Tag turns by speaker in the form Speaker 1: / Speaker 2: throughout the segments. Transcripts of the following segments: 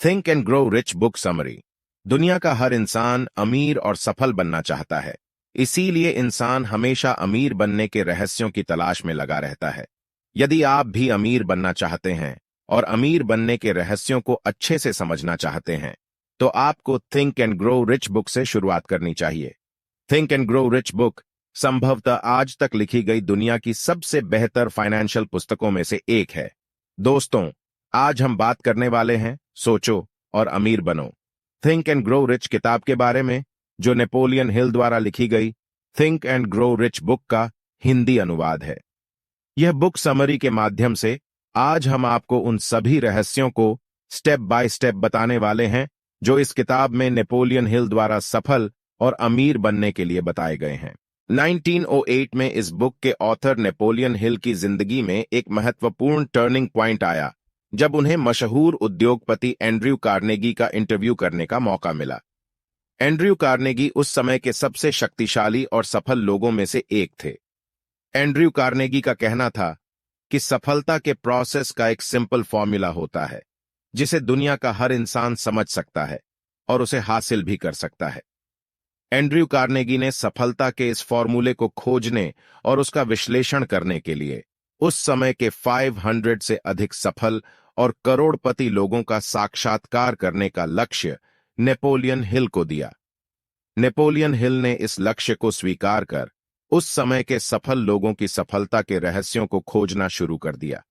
Speaker 1: Think and grow rich book summary. दुनिया का हर इंसान अमीर और सफल बनना चाहता है। इसीलिए इंसान हमेशा अमीर बनने के रहस्यों की तलाश में लगा रहता है। यदि आप भी अमीर बनना चाहते हैं और अमीर बनने के रहस्यों को अच्छे से समझना चाहते हैं, तो आपको think and grow rich book से शुरुआत करनी चाहिए। Think and grow rich book संभवतः आज तक लिखी गई दुनिया की सबसे बेहतर फाइनेंशियल पुस्तकों में से एक है। दोस्तों, आज हम बात करने वाले हैं सोचो और अमीर बनो, थिंक एंड ग्रो रिच किताब के बारे में, जो नेपोलियन हिल द्वारा लिखी गई think and grow rich book का हिंदी अनुवाद है। यह बुक समरी के माध्यम से आज हम आपको उन सभी रहस्यों को स्टेप बाय स्टेप बताने वाले हैं जो इस किताब में नेपोलियन हिल द्वारा सफल और अमीर बनने के लिए बताए गए हैं। 1908 में इस बुक के ऑथर नेपोलियन हिल की जिंदगी में एक महत्वपूर्ण टर्निंग पॉइंट आया जब उन्हें मशहूर उद्योगपति एंड्रयू कार्नेगी का इंटरव्यू करने का मौका मिला। एंड्रयू कार्नेगी उस समय के सबसे शक्तिशाली और सफल लोगों में से एक थे। एंड्रयू कार्नेगी का कहना था कि सफलता के प्रोसेस का एक सिंपल फॉर्मूला होता है जिसे दुनिया का हर इंसान समझ सकता है और उसे हासिल भी कर सकता है। एंड्रयू कार्नेगी ने सफलता के इस फॉर्मूले को खोजने और उसका विश्लेषण करने के लिए उस समय के 500 से अधिक सफल और करोड़पति लोगों का साक्षात्कार करने का लक्ष्य नेपोलियन हिल को दिया। नेपोलियन हिल ने इस लक्ष्य को स्वीकार कर उस समय के सफल लोगों की सफलता के रहस्यों को खोजना शुरू कर दिया।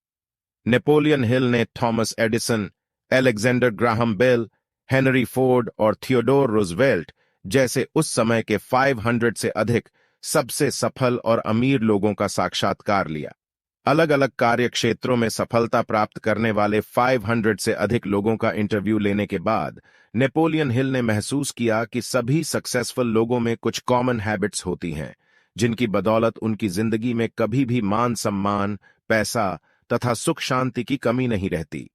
Speaker 1: नेपोलियन हिल ने Thomas Edison, Alexander Graham Bell, Henry Ford और थियोडोर रूजवेल्ट जैसे उस समय के 500 से अधिक सबसे सफल और अमीर लोगों का साक्षात्कार लिया। अलग अलग कार्य क्षेत्रों में सफलता प्राप्त करने वाले 500 से अधिक लोगों का इंटरव्यू लेने के बाद नेपोलियन हिल ने महसूस किया कि सभी सक्सेसफुल लोगों में कुछ कॉमन हैबिट्स होती हैं जिनकी बदौलत उनकी जिंदगी में कभी भी मान सम्मान, पैसा तथा सुख शांति की कमी नहीं रहती।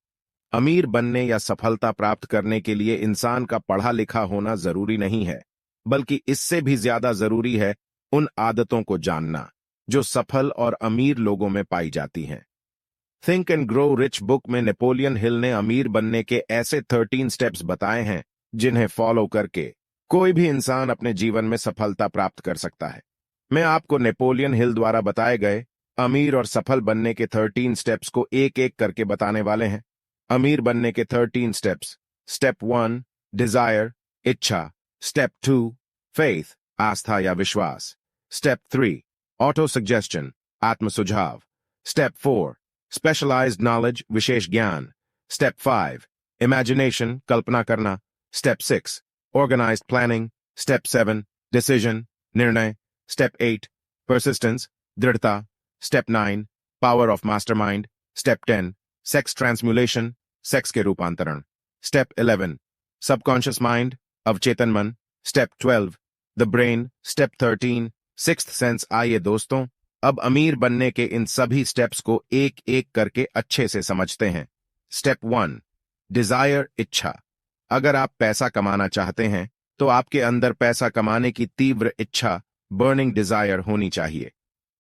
Speaker 1: अमीर बनने या सफलता प्राप्त करने के लिए इंसान का पढ़ा लिखा होना जरूरी नहीं है, बल्कि इससे भी ज्यादा जरूरी है उन आदतों को जानना जो सफल और अमीर लोगों में पाई जाती हैं। Think and grow rich book में नेपोलियन हिल ने अमीर बनने के ऐसे 13 स्टेप्स बताए हैं जिन्हें फॉलो करके कोई भी इंसान अपने जीवन में सफलता प्राप्त कर सकता है। मैं आपको नेपोलियन हिल द्वारा बताए गए अमीर और सफल बनने के 13 स्टेप्स को एक एक करके बताने वाले हैं। अमीर बनने के 13 स्टेप्स। स्टेप 1 डिजायर, इच्छा। स्टेप 2 फेथ, आस्था या विश्वास। स्टेप 3 ऑटो सजेशन, आत्म सुझाव। स्टेप 4 स्पेशलाइज्ड नॉलेज, विशेष ज्ञान। स्टेप 5 इमेजिनेशन, कल्पना करना। Step 6 organised planning. Step 7 decision, निर्णय। स्टेप 8 परसिस्टेंस, दृढ़ता। Step 9 power of mastermind. Step 10 sex transmutation, sex के रूपांतरण। स्टेप 11 सबकॉन्शियस माइंड, अवचेतन मन। Step 12 the brain. Step 13 sixth sense. आइए दोस्तों, अब अमीर बनने के इन सभी स्टेप्स को एक एक करके अच्छे से समझते हैं। स्टेप 1 डिजायर, इच्छा। अगर आप पैसा कमाना चाहते हैं तो आपके अंदर पैसा कमाने की तीव्र इच्छा, बर्निंग डिजायर होनी चाहिए।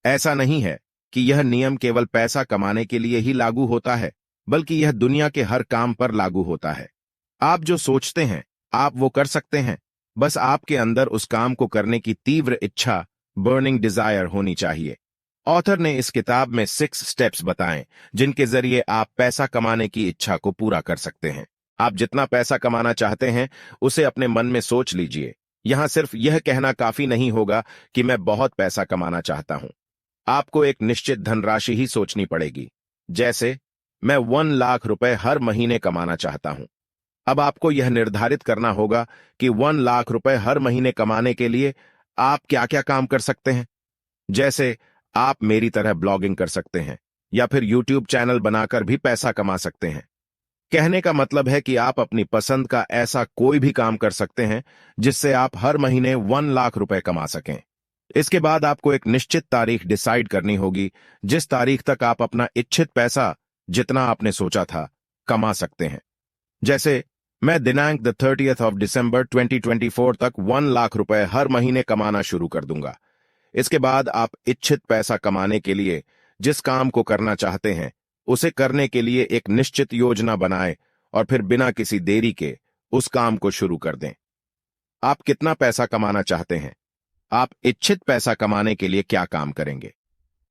Speaker 1: ऐसा नहीं है कि यह नियम केवल पैसा कमाने के लिए ही लागू होता है, बल्कि यह दुनिया के हर काम पर लागू होता है। आप जो सोचते हैं आप वो कर सकते हैं, बस आपके अंदर उस काम को करने की तीव्र इच्छा, बर्निंग डिजायर होनी चाहिए। ऑथर ने इस किताब में 6 स्टेप्स बताएं जिनके जरिए आप पैसा कमाने की इच्छा को पूरा कर सकते हैं। आप जितना पैसा कमाना चाहते हैं उसे अपने मन में सोच लीजिए। यहां सिर्फ यह कहना काफी नहीं होगा कि मैं बहुत पैसा कमाना चाहता हूं। आपको एक निश्चित धनराशि ही सोचनी पड़ेगी, जैसे मैं 1 लाख रुपए हर महीने कमाना चाहता हूं। अब आपको यह निर्धारित करना होगा कि 1 लाख रुपए हर महीने कमाने के लिए आप क्या क्या काम कर सकते हैं। जैसे आप मेरी तरह ब्लॉगिंग कर सकते हैं या फिर यूट्यूब चैनल बनाकर भी पैसा कमा सकते हैं। कहने का मतलब है कि आप अपनी पसंद का ऐसा कोई भी काम कर सकते हैं जिससे आप हर महीने 1 लाख रुपए कमा सकें। इसके बाद आपको एक निश्चित तारीख डिसाइड करनी होगी जिस तारीख तक आप अपना इच्छित पैसा, जितना आपने सोचा था, कमा सकते हैं। जैसे मैं दिनांक द 30th of December 2024 तक 1 लाख रुपए हर महीने कमाना शुरू कर दूंगा। इसके बाद आप इच्छित पैसा कमाने के लिए जिस काम को करना चाहते हैं उसे करने के लिए एक निश्चित योजना बनाएं और फिर बिना किसी देरी के उस काम को शुरू कर दें। आप कितना पैसा कमाना चाहते हैं? आप इच्छित पैसा कमाने के लिए क्या काम करेंगे?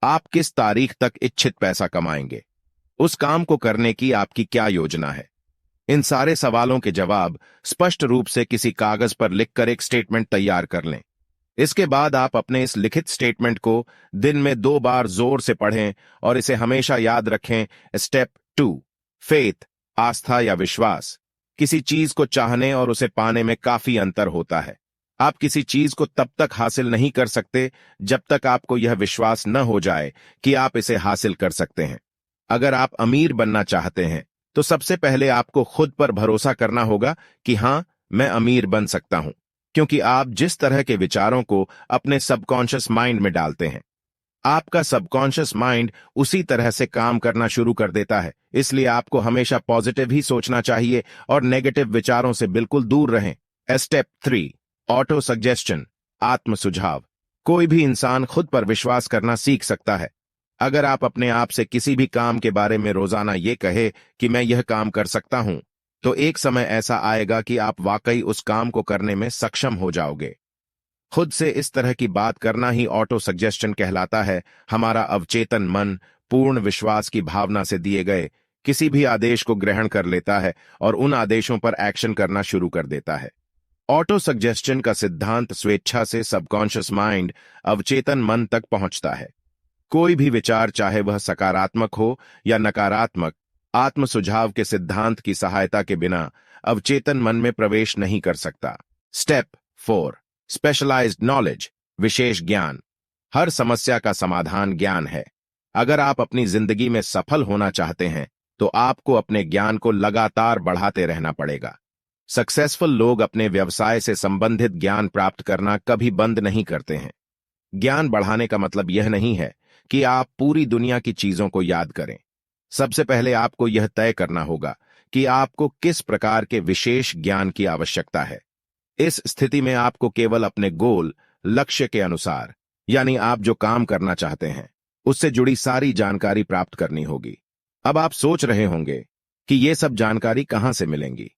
Speaker 1: आप किस तारीख तक इच्छित पैसा कमाएंगे? उस काम को करने की आपकी क्या योजना है? इन सारे सवालों के जवाब स्पष्ट रूप से किसी कागज पर लिखकर एक स्टेटमेंट तैयार कर लें। इसके बाद आप अपने इस लिखित स्टेटमेंट को दिन में 2 बार जोर से पढ़ें और इसे हमेशा याद रखें। स्टेप 2, फेथ, आस्था या विश्वास। किसी चीज को चाहने और उसे पाने में काफी अंतर होता है। आप किसी चीज को तब तक हासिल नहीं कर सकते जब तक आपको यह विश्वास न हो जाए कि आप इसे हासिल कर सकते हैं। अगर आप अमीर बनना चाहते हैं तो सबसे पहले आपको खुद पर भरोसा करना होगा कि हां, मैं अमीर बन सकता हूं, क्योंकि आप जिस तरह के विचारों को अपने सबकॉन्शियस माइंड में डालते हैं, आपका सबकॉन्शियस माइंड उसी तरह से काम करना शुरू कर देता है। इसलिए आपको हमेशा पॉजिटिव ही सोचना चाहिए और नेगेटिव विचारों से बिल्कुल दूर रहें। स्टेप 3, ऑटो सजेशन, आत्म सुझाव। कोई भी इंसान खुद पर विश्वास करना सीख सकता है। अगर आप अपने आप से किसी भी काम के बारे में रोजाना ये कहे कि मैं यह काम कर सकता हूं, तो एक समय ऐसा आएगा कि आप वाकई उस काम को करने में सक्षम हो जाओगे। खुद से इस तरह की बात करना ही ऑटो सजेशन कहलाता है। हमारा अवचेतन मन पूर्ण विश्वास की भावना से दिए गए किसी भी आदेश को ग्रहण कर लेता है और उन आदेशों पर एक्शन करना शुरू कर देता है। ऑटो सजेशन का सिद्धांत स्वेच्छा से सबकॉन्शियस माइंड, अवचेतन मन तक पहुंचता है। कोई भी विचार, चाहे वह सकारात्मक हो या नकारात्मक, आत्म सुझाव के सिद्धांत की सहायता के बिना अवचेतन मन में प्रवेश नहीं कर सकता। स्टेप 4, स्पेशलाइज्ड नॉलेज, विशेष ज्ञान। हर समस्या का समाधान ज्ञान है। अगर आप अपनी जिंदगी में सफल होना चाहते हैं तो आपको अपने ज्ञान को लगातार बढ़ाते रहना पड़ेगा। सक्सेसफुल लोग अपने व्यवसाय से संबंधित ज्ञान प्राप्त करना कभी बंद नहीं करते हैं। ज्ञान बढ़ाने का मतलब यह नहीं है कि आप पूरी दुनिया की चीजों को याद करें। सबसे पहले आपको यह तय करना होगा कि आपको किस प्रकार के विशेष ज्ञान की आवश्यकता है। इस स्थिति में आपको केवल अपने गोल, लक्ष्य के अनुसार, यानी आप जो काम करना चाहते हैं, उससे जुड़ी सारी जानकारी प्राप्त करनी होगी। अब आप सोच रहे होंगे कि ये सब जानकारी कहां से मिलेंगी।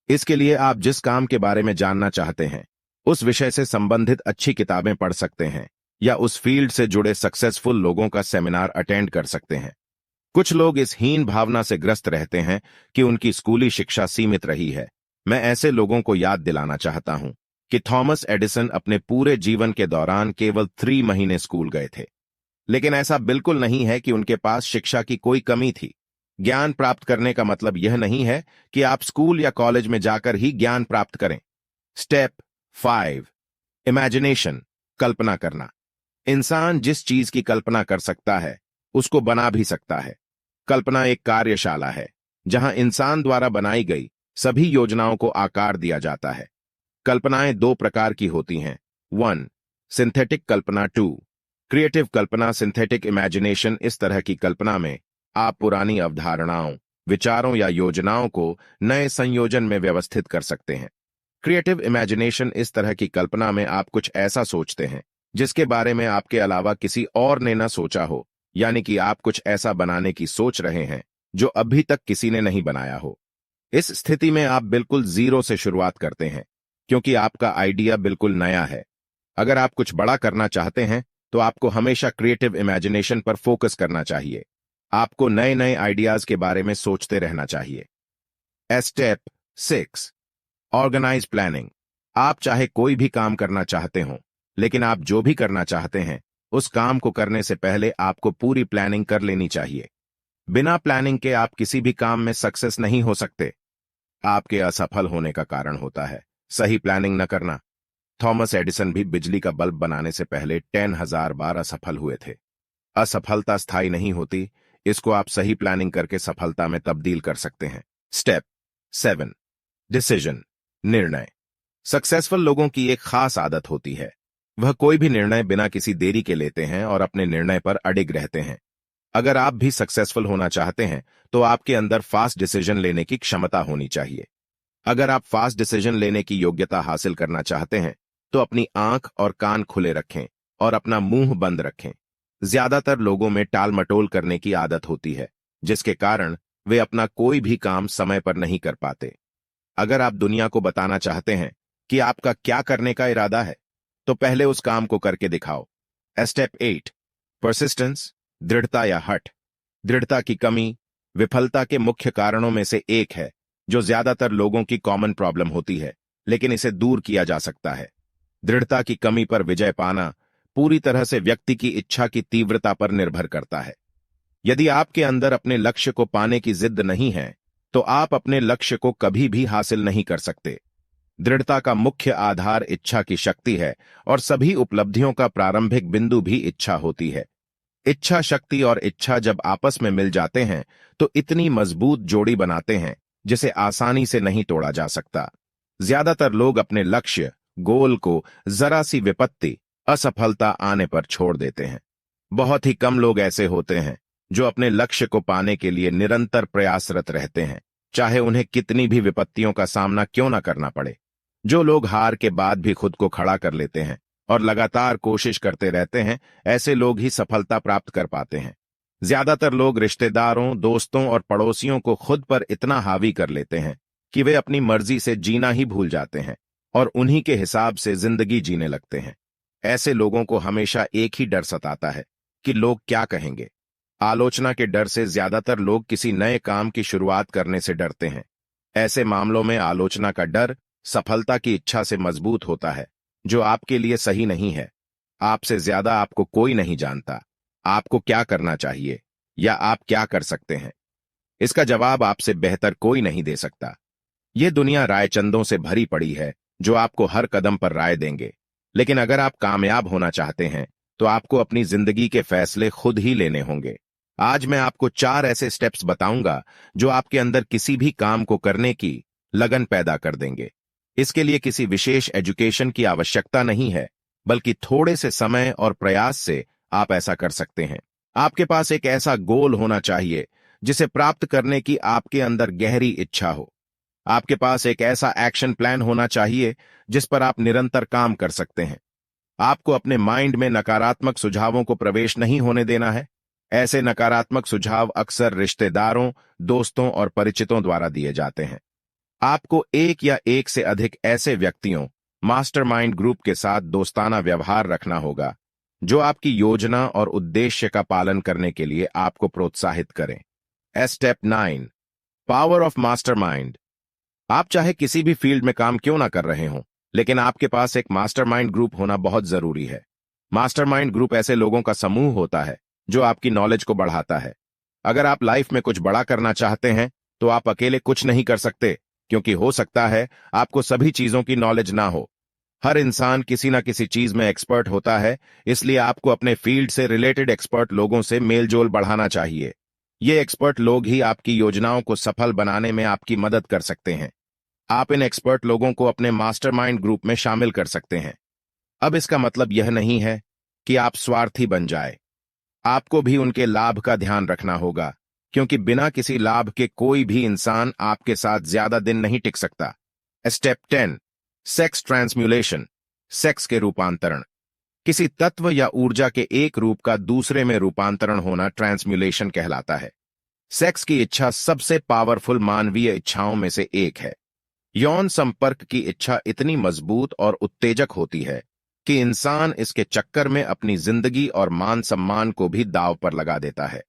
Speaker 1: इसके लिए आप जिस काम के बारे में जानना चाहते हैं, उस विषय से संबंधित अच्छी किताबें पढ़ सकते हैं या उस फील्ड से जुड़े सक्सेसफुल लोगों का सेमिनार अटेंड कर सकते हैं। कुछ लोग इस हीन भावना से ग्रस्त रहते हैं कि उनकी स्कूली शिक्षा सीमित रही है। मैं ऐसे लोगों को याद दिलाना चाहता हूं कि थॉमस एडिसन अपने पूरे जीवन के दौरान केवल 3 महीने स्कूल गए थे। लेकिन ऐसा बिल्कुल नहीं है कि उनके पास शिक्षा की कोई कमी थी। ज्ञान प्राप्त करने का मतलब यह नहीं है कि आप स्कूल या कॉलेज में जाकर ही ज्ञान प्राप्त करें। स्टेप 5, इमेजिनेशन, कल्पना करना। इंसान जिस चीज की कल्पना कर सकता है उसको बना भी सकता है। कल्पना एक कार्यशाला है जहां इंसान द्वारा बनाई गई सभी योजनाओं को आकार दिया जाता है। कल्पनाएं 2 प्रकार की होती हैं। 1, सिंथेटिक कल्पना। 2, क्रिएटिव कल्पना। सिंथेटिक इमेजिनेशन, इस तरह की कल्पना में आप पुरानी अवधारणाओं, विचारों या योजनाओं को नए संयोजन में व्यवस्थित कर सकते हैं। क्रिएटिव इमेजिनेशन, इस तरह की कल्पना में आप कुछ ऐसा सोचते हैं जिसके बारे में आपके अलावा किसी और ने न सोचा हो, यानी कि आप कुछ ऐसा बनाने की सोच रहे हैं जो अभी तक किसी ने नहीं बनाया हो। इस स्थिति में आप बिल्कुल जीरो से शुरुआत करते हैं, क्योंकि आपका आइडिया बिल्कुल नया है। अगर आप कुछ बड़ा करना चाहते हैं तो आपको हमेशा क्रिएटिव इमेजिनेशन पर फोकस करना चाहिए। आपको नए नए आइडियाज के बारे में सोचते रहना चाहिए। Step 6, organize planning. आप चाहे कोई भी काम करना चाहते हो, लेकिन आप जो भी करना चाहते हैं उस काम को करने से पहले आपको पूरी प्लानिंग कर लेनी चाहिए। बिना प्लानिंग के आप किसी भी काम में सक्सेस नहीं हो सकते। आपके असफल होने का कारण होता है सही प्लानिंग न करना। थॉमस एडिसन भी बिजली का बल्ब बनाने से पहले 10,000 बार असफल हुए थे। असफलता स्थायी नहीं होती, इसको आप सही प्लानिंग करके सफलता में तब्दील कर सकते हैं। स्टेप 7, डिसीजन, निर्णय। सक्सेसफुल लोगों की एक खास आदत होती है, वह कोई भी निर्णय बिना किसी देरी के लेते हैं और अपने निर्णय पर अडिग रहते हैं। अगर आप भी सक्सेसफुल होना चाहते हैं तो आपके अंदर फास्ट डिसीजन लेने की क्षमता होनी चाहिए। अगर आप फास्ट डिसीजन लेने की योग्यता हासिल करना चाहते हैं तो अपनी आंख और कान खुले रखें और अपना मुंह बंद रखें। ज्यादातर लोगों में टाल मटोल करने की आदत होती है, जिसके कारण वे अपना कोई भी काम समय पर नहीं कर पाते। अगर आप दुनिया को बताना चाहते हैं कि आपका क्या करने का इरादा है, तो पहले उस काम को करके दिखाओ। स्टेप 8, परसिस्टेंस, दृढ़ता या हठ। दृढ़ता की कमी विफलता के मुख्य कारणों में से एक है, जो ज्यादातर लोगों की कॉमन प्रॉब्लम होती है, लेकिन इसे दूर किया जा सकता है। दृढ़ता की कमी पर विजय पाना पूरी तरह से व्यक्ति की इच्छा की तीव्रता पर निर्भर करता है। यदि आपके अंदर अपने लक्ष्य को पाने की जिद नहीं है, तो आप अपने लक्ष्य को कभी भी हासिल नहीं कर सकते। दृढ़ता का मुख्य आधार इच्छा की शक्ति है, और सभी उपलब्धियों का प्रारंभिक बिंदु भी इच्छा होती है। इच्छा शक्ति और इच्छा जब आपस में मिल जाते हैं, तो इतनी मजबूत जोड़ी बनाते हैं जिसे आसानी से नहीं तोड़ा जा सकता। ज्यादातर लोग अपने लक्ष्य गोल को जरा सी विपत्ति, असफलता आने पर छोड़ देते हैं। बहुत ही कम लोग ऐसे होते हैं जो अपने लक्ष्य को पाने के लिए निरंतर प्रयासरत रहते हैं, चाहे उन्हें कितनी भी विपत्तियों का सामना क्यों न करना पड़े। जो लोग हार के बाद भी खुद को खड़ा कर लेते हैं और लगातार कोशिश करते रहते हैं, ऐसे लोग ही सफलता प्राप्त कर पाते हैं। ज्यादातर लोग रिश्तेदारों, दोस्तों और पड़ोसियों को खुद पर इतना हावी कर लेते हैं कि वे अपनी मर्जी से जीना ही भूल जाते हैं और उन्हीं के हिसाब से जिंदगी जीने लगते हैं। ऐसे लोगों को हमेशा एक ही डर सताता है कि लोग क्या कहेंगे। आलोचना के डर से ज्यादातर लोग किसी नए काम की शुरुआत करने से डरते हैं। ऐसे मामलों में आलोचना का डर सफलता की इच्छा से मजबूत होता है, जो आपके लिए सही नहीं है। आपसे ज्यादा आपको कोई नहीं जानता आपको क्या करना चाहिए या आप क्या कर सकते हैं। इसका जवाब आपसे बेहतर कोई नहीं दे सकता। यह दुनिया रायचंदों से भरी पड़ी है जो आपको हर कदम पर राय देंगे, लेकिन अगर आप कामयाब होना चाहते हैं तो आपको अपनी जिंदगी के फैसले खुद ही लेने होंगे। आज मैं आपको 4 ऐसे स्टेप्स बताऊंगा जो आपके अंदर किसी भी काम को करने की लगन पैदा कर देंगे। इसके लिए किसी विशेष एजुकेशन की आवश्यकता नहीं है, बल्कि थोड़े से समय और प्रयास से आप ऐसा कर सकते हैं। आपके पास एक ऐसा गोल होना चाहिए जिसे प्राप्त करने की आपके अंदर गहरी इच्छा हो। आपके पास एक ऐसा एक्शन प्लान होना चाहिए जिस पर आप निरंतर काम कर सकते हैं। आपको अपने माइंड में नकारात्मक सुझावों को प्रवेश नहीं होने देना है। ऐसे नकारात्मक सुझाव अक्सर रिश्तेदारों, दोस्तों और परिचितों द्वारा दिए जाते हैं। आपको एक या एक से अधिक ऐसे व्यक्तियों, मास्टरमाइंड ग्रुप के साथ दोस्ताना व्यवहार रखना होगा जो आपकी योजना और उद्देश्य का पालन करने के लिए आपको प्रोत्साहित करें। Step 9, power of mastermind. आप चाहे किसी भी फील्ड में काम क्यों ना कर रहे हों, लेकिन आपके पास एक मास्टरमाइंड ग्रुप होना बहुत जरूरी है। मास्टरमाइंड ग्रुप ऐसे लोगों का समूह होता है जो आपकी नॉलेज को बढ़ाता है। अगर आप लाइफ में कुछ बड़ा करना चाहते हैं तो आप अकेले कुछ नहीं कर सकते, क्योंकि हो सकता है आपको सभी चीजों की नॉलेज ना हो। हर इंसान किसी ना किसी चीज में एक्सपर्ट होता है, इसलिए आपको अपने फील्ड से रिलेटेड एक्सपर्ट लोगों से मेलजोल बढ़ाना चाहिए। ये एक्सपर्ट लोग ही आपकी योजनाओं को सफल बनाने में आपकी मदद कर सकते हैं। आप इन एक्सपर्ट लोगों को अपने मास्टरमाइंड ग्रुप में शामिल कर सकते हैं। अब इसका मतलब यह नहीं है कि आप स्वार्थी बन जाए। आपको भी उनके लाभ का ध्यान रखना होगा, क्योंकि बिना किसी लाभ के कोई भी इंसान आपके साथ ज्यादा दिन नहीं टिक सकता। स्टेप 10, सेक्स ट्रांसम्यूलेशन, सेक्स के रूपांतरण। किसी तत्व या ऊर्जा के एक रूप का दूसरे में रूपांतरण होना ट्रांसम्यूलेशन कहलाता है। सेक्स की इच्छा सबसे पावरफुल मानवीय इच्छाओं में से एक है। यौन संपर्क की इच्छा इतनी मजबूत और उत्तेजक होती है कि इंसान इसके चक्कर में अपनी जिंदगी और मान सम्मान को भी दांव पर लगा देता है।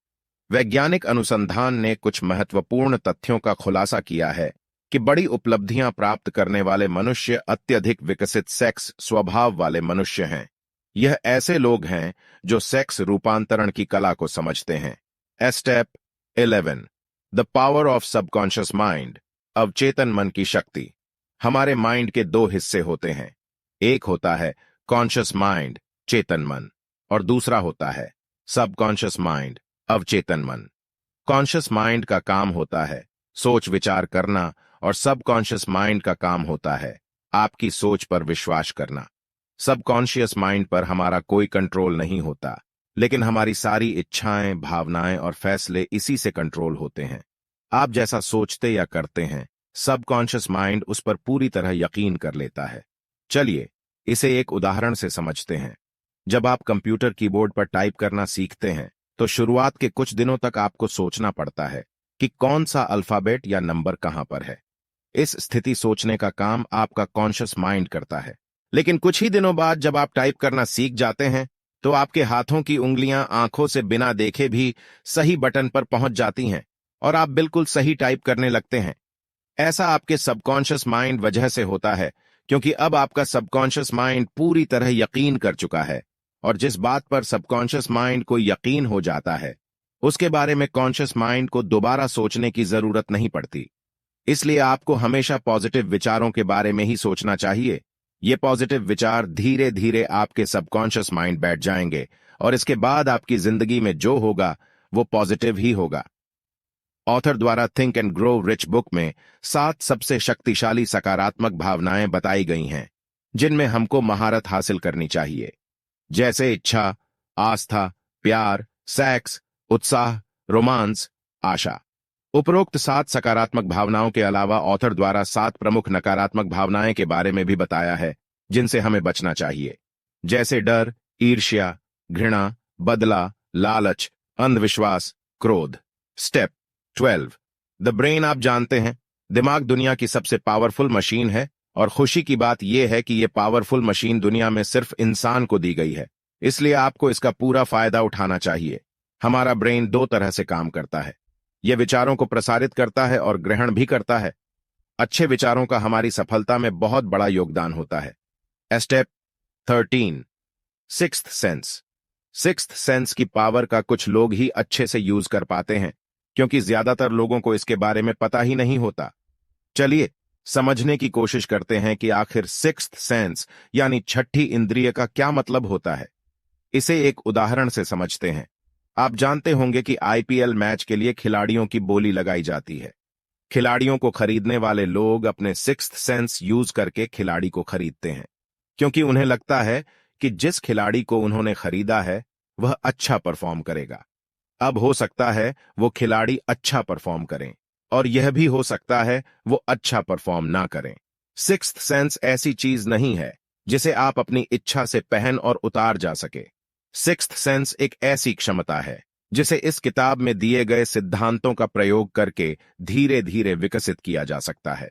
Speaker 1: वैज्ञानिक अनुसंधान ने कुछ महत्वपूर्ण तथ्यों का खुलासा किया है कि बड़ी उपलब्धियां प्राप्त करने वाले मनुष्य अत्यधिक विकसित सेक्स स्वभाव वाले मनुष्य हैं। यह ऐसे लोग हैं जो सेक्स रूपांतरण की कला को समझते हैं। Step 11, the power of subconscious mind, अवचेतन मन की शक्ति। हमारे माइंड के 2 हिस्से होते हैं। एक होता है कॉन्शियस माइंड, चेतन मन, और दूसरा होता है सबकॉन्शियस माइंड, अवचेतन मन। कॉन्शियस माइंड का काम होता है सोच विचार करना, और सबकॉन्शियस माइंड का काम होता है आपकी सोच पर विश्वास करना। सबकॉन्शियस माइंड पर हमारा कोई कंट्रोल नहीं होता, लेकिन हमारी सारी इच्छाएं, भावनाएं और फैसले इसी से कंट्रोल होते हैं। आप जैसा सोचते या करते हैं, सबकॉन्शियस माइंड उस पर पूरी तरह यकीन कर लेता है। चलिए इसे एक उदाहरण से समझते हैं। जब आप कंप्यूटर कीबोर्ड पर टाइप करना सीखते हैं, तो शुरुआत के कुछ दिनों तक आपको सोचना पड़ता है कि कौन सा अल्फाबेट या नंबर कहां पर है। इस स्थिति सोचने का काम आपका कॉन्शियस माइंड करता है। लेकिन कुछ ही दिनों बाद जब आप टाइप करना सीख जाते हैं तो आपके हाथों की उंगलियां आंखों से बिना देखे भी सही बटन पर पहुंच जाती हैं और आप बिल्कुल सही टाइप करने लगते हैं। ऐसा आपके सबकॉन्शियस माइंड वजह से होता है क्योंकि अब आपका सबकॉन्शियस माइंड पूरी तरह यकीन कर चुका है, और जिस बात पर सबकॉन्शियस माइंड को यकीन हो जाता है उसके बारे में कॉन्शियस माइंड को दोबारा सोचने की जरूरत नहीं पड़ती। इसलिए आपको हमेशा पॉजिटिव विचारों के बारे में ही सोचना चाहिए। ये पॉजिटिव विचार धीरे धीरे आपके सबकॉन्शियस माइंड बैठ जाएंगे और इसके बाद आपकी जिंदगी में जो होगा वो पॉजिटिव ही होगा। ऑथर द्वारा think and grow rich book में 7 सबसे शक्तिशाली सकारात्मक भावनाएं बताई गई हैं जिनमें हमको महारत हासिल करनी चाहिए, जैसे इच्छा, आस्था, प्यार, सेक्स, उत्साह, रोमांस, आशा। उपरोक्त 7 सकारात्मक भावनाओं के अलावा ऑथर द्वारा 7 प्रमुख नकारात्मक भावनाएं के बारे में भी बताया है जिनसे हमें बचना चाहिए, जैसे डर, ईर्ष्या, घृणा, बदला, लालच, अंधविश्वास, क्रोध। स्टेप 12। The brain. आप जानते हैं दिमाग दुनिया की सबसे पावरफुल मशीन है और खुशी की बात यह है कि यह पावरफुल मशीन दुनिया में सिर्फ इंसान को दी गई है, इसलिए आपको इसका पूरा फायदा उठाना चाहिए। हमारा ब्रेन 2 तरह से काम करता है। यह विचारों को प्रसारित करता है और ग्रहण भी करता है। अच्छे विचारों का हमारी सफलता में बहुत बड़ा योगदान होता है। Step 13। Sixth sense. Sixth sense की पावर का कुछ लोग ही अच्छे से यूज कर पाते हैं क्योंकि ज्यादातर लोगों को इसके बारे में पता ही नहीं होता। चलिए समझने की कोशिश करते हैं कि आखिर सिक्स्थ सेंस यानी छठी इंद्रिय का क्या मतलब होता है। इसे एक उदाहरण से समझते हैं। आप जानते होंगे कि आईपीएल मैच के लिए खिलाड़ियों की बोली लगाई जाती है। खिलाड़ियों को खरीदने वाले लोग अपने सिक्स्थ सेंस यूज करके खिलाड़ी को खरीदते हैं क्योंकि उन्हें लगता है कि जिस खिलाड़ी को उन्होंने खरीदा है वह अच्छा परफॉर्म करेगा। अब हो सकता है वो खिलाड़ी अच्छा परफॉर्म करें और यह भी हो सकता है वो अच्छा परफॉर्म ना करें। सिक्स्थ सेंस ऐसी चीज नहीं है जिसे आप अपनी इच्छा से पहन और उतार जा सके। सिक्स्थ सेंस एक ऐसी क्षमता है जिसे इस किताब में दिए गए सिद्धांतों का प्रयोग करके धीरे धीरे विकसित किया जा सकता है।